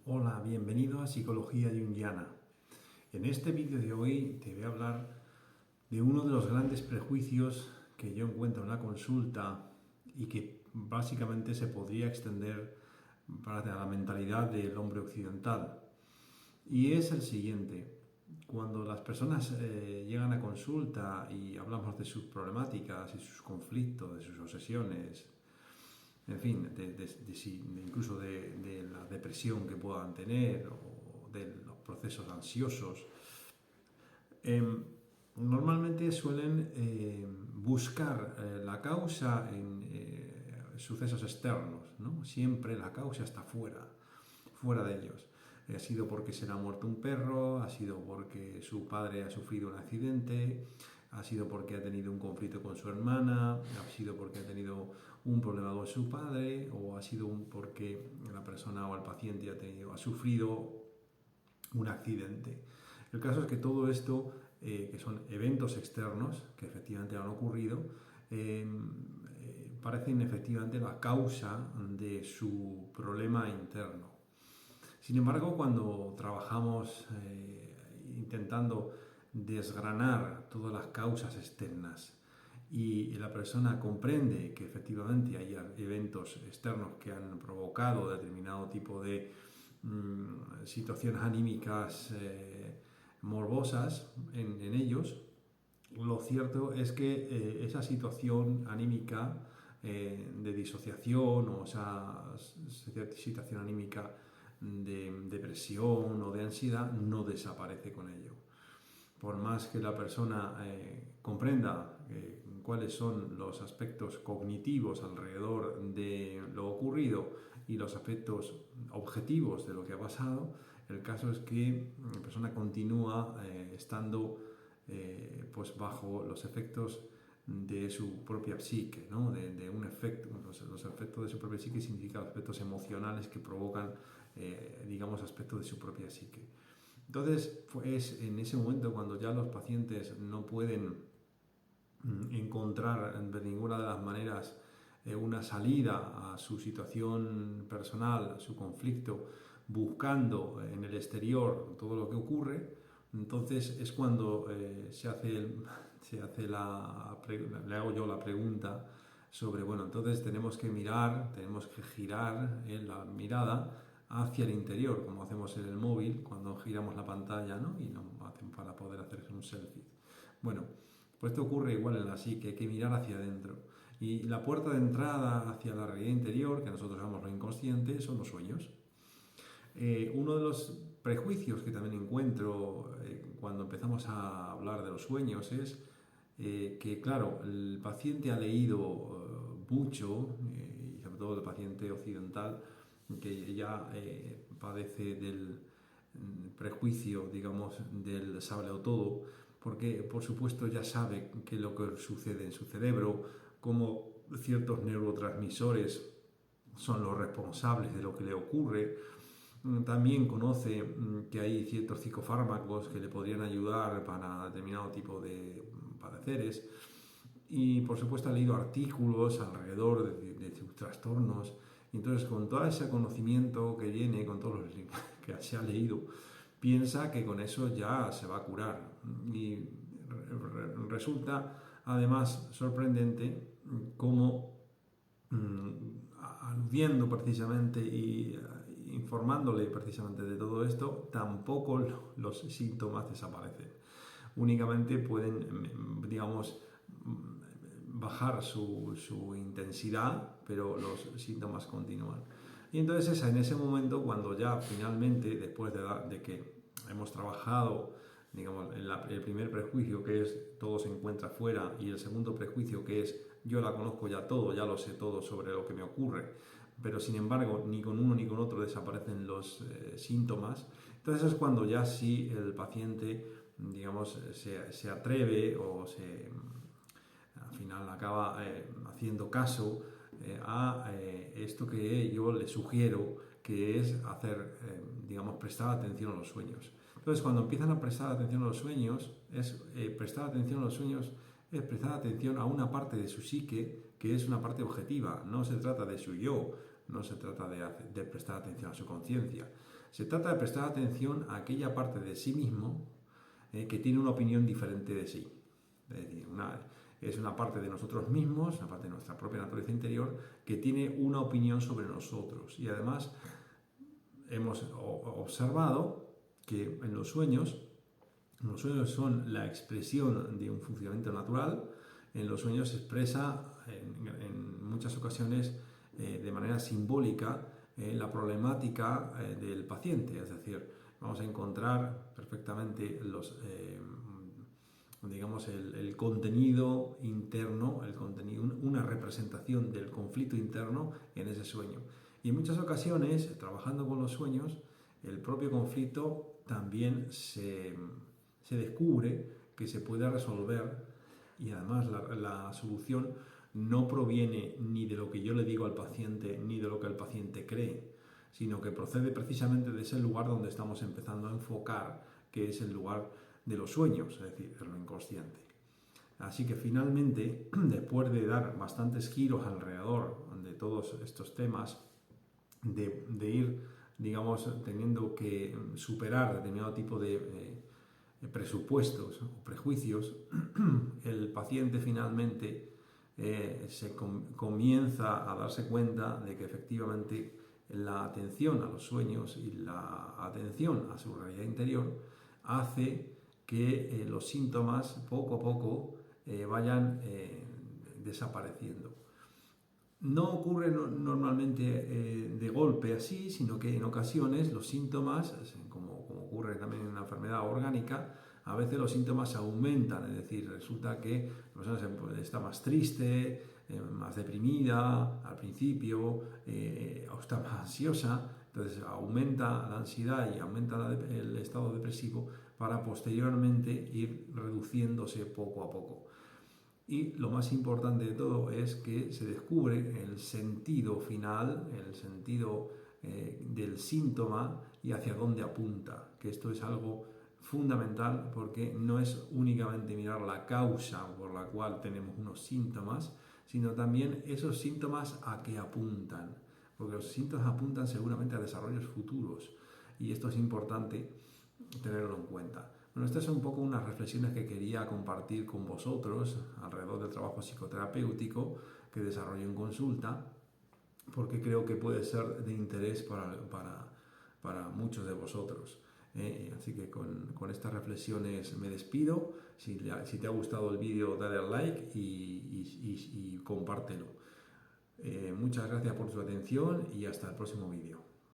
Hola, bienvenido a Psicología Junguiana. En este vídeo de hoy te voy a hablar de uno de los grandes prejuicios que yo encuentro en la consulta y que básicamente se podría extender para la mentalidad del hombre occidental. Y es el siguiente: cuando las personas llegan a consulta y hablamos de sus problemáticas y sus conflictos, de sus obsesiones, en fin, incluso de la depresión que puedan tener o de los procesos ansiosos, normalmente suelen buscar la causa en sucesos externos, ¿no? Siempre la causa está fuera de ellos. Ha sido porque se le ha muerto un perro, ha sido porque su padre ha sufrido un accidente, ha sido porque ha tenido un conflicto con su hermana, ha sido porque ha tenido un problema con su padre, o ha sido porque la persona o el paciente ha sufrido un accidente. El caso es que todo esto, que son eventos externos que efectivamente han ocurrido, parecen efectivamente la causa de su problema interno. Sin embargo, cuando trabajamos intentando desgranar todas las causas externas y la persona comprende que efectivamente hay eventos externos que han provocado determinado tipo de situaciones anímicas morbosas en ellos, lo cierto es que esa situación anímica de disociación o esa situación anímica de depresión o de ansiedad no desaparece con ello. Por más que la persona comprenda cuáles son los aspectos cognitivos alrededor de lo ocurrido y los aspectos objetivos de lo que ha pasado, el caso es que la persona continúa estando pues bajo los efectos de su propia psique, ¿no? de un efecto. Los efectos de su propia psique significan aspectos emocionales que provocan, digamos, aspectos de su propia psique. Entonces, es en ese momento cuando ya los pacientes no pueden encontrar de ninguna de las maneras una salida a su situación personal, a su conflicto, buscando en el exterior todo lo que ocurre. Entonces es cuando le hago yo la pregunta sobre, bueno, entonces tenemos que girar la mirada hacia el interior, como hacemos en el móvil cuando giramos la pantalla, ¿no? Y no hacen para poder hacer un selfie. Bueno, pues esto ocurre igual en la psique, hay que mirar hacia adentro. Y la puerta de entrada hacia la realidad interior, que nosotros llamamos lo inconsciente, son los sueños. Uno de los prejuicios que también encuentro cuando empezamos a hablar de los sueños es que, claro, el paciente ha leído mucho, y sobre todo el paciente occidental, que ya padece del prejuicio, digamos, del sábelo todo, porque por supuesto ya sabe qué es lo que sucede en su cerebro, cómo ciertos neurotransmisores son los responsables de lo que le ocurre. También conoce que hay ciertos psicofármacos que le podrían ayudar para determinado tipo de padeceres, y por supuesto ha leído artículos alrededor de sus trastornos. Y entonces, con todo ese conocimiento que viene, con todos los que se ha leído, piensa que con eso ya se va a curar. Y resulta además sorprendente cómo, aludiendo precisamente y informándole precisamente de todo esto, tampoco los síntomas desaparecen. Únicamente pueden, digamos, bajar su intensidad, pero los síntomas continúan. Y entonces es en ese momento cuando ya finalmente, después de que hemos trabajado, digamos, el primer prejuicio, que es todo se encuentra fuera, y el segundo prejuicio, que es yo la conozco ya todo, ya lo sé todo sobre lo que me ocurre, pero sin embargo ni con uno ni con otro desaparecen los síntomas. Entonces es cuando ya sí el paciente, digamos, se atreve o al final acaba haciendo caso a esto que yo le sugiero, que es hacer, digamos, prestar atención a los sueños. Entonces, cuando empiezan a prestar atención a los sueños, prestar atención a los sueños es prestar atención a una parte de su psique que es una parte objetiva. No se trata de su yo, no se trata de prestar atención a su conciencia. Se trata de prestar atención a aquella parte de sí mismo que tiene una opinión diferente de sí. Es decir, es una parte de nosotros mismos, una parte de nuestra propia naturaleza interior, que tiene una opinión sobre nosotros. Y además hemos observado que los sueños son la expresión de un funcionamiento natural. En los sueños se expresa en muchas ocasiones de manera simbólica la problemática del paciente, es decir, vamos a encontrar perfectamente el contenido interno, una representación del conflicto interno en ese sueño. Y en muchas ocasiones, trabajando con los sueños, el propio conflicto también se descubre que se puede resolver, y además la solución no proviene ni de lo que yo le digo al paciente ni de lo que el paciente cree, sino que procede precisamente de ese lugar donde estamos empezando a enfocar, que es el lugar de los sueños, es decir, de lo inconsciente. Así que finalmente, después de dar bastantes giros alrededor de todos estos temas, de ir, digamos, teniendo que superar determinado tipo de presupuestos o prejuicios, el paciente finalmente comienza a darse cuenta de que efectivamente la atención a los sueños y la atención a su realidad interior hace que los síntomas poco a poco vayan desapareciendo. No ocurre normalmente de golpe así, sino que en ocasiones los síntomas, como ocurre también en una enfermedad orgánica, a veces los síntomas aumentan, es decir, resulta que la persona está más triste, más deprimida al principio, o está más ansiosa, entonces aumenta la ansiedad y aumenta el estado depresivo para posteriormente ir reduciéndose poco a poco. Y lo más importante de todo es que se descubre el sentido final, el sentido del síntoma y hacia dónde apunta, que esto es algo fundamental porque no es únicamente mirar la causa por la cual tenemos unos síntomas, sino también esos síntomas a qué apuntan, porque los síntomas apuntan seguramente a desarrollos futuros y esto es importante tenerlo en cuenta. Bueno, estas son un poco unas reflexiones que quería compartir con vosotros alrededor del trabajo psicoterapéutico que desarrollo en consulta, porque creo que puede ser de interés para muchos de vosotros. Así que con estas reflexiones me despido. Si te ha gustado el vídeo, dale al like y compártelo. Muchas gracias por tu atención y hasta el próximo vídeo.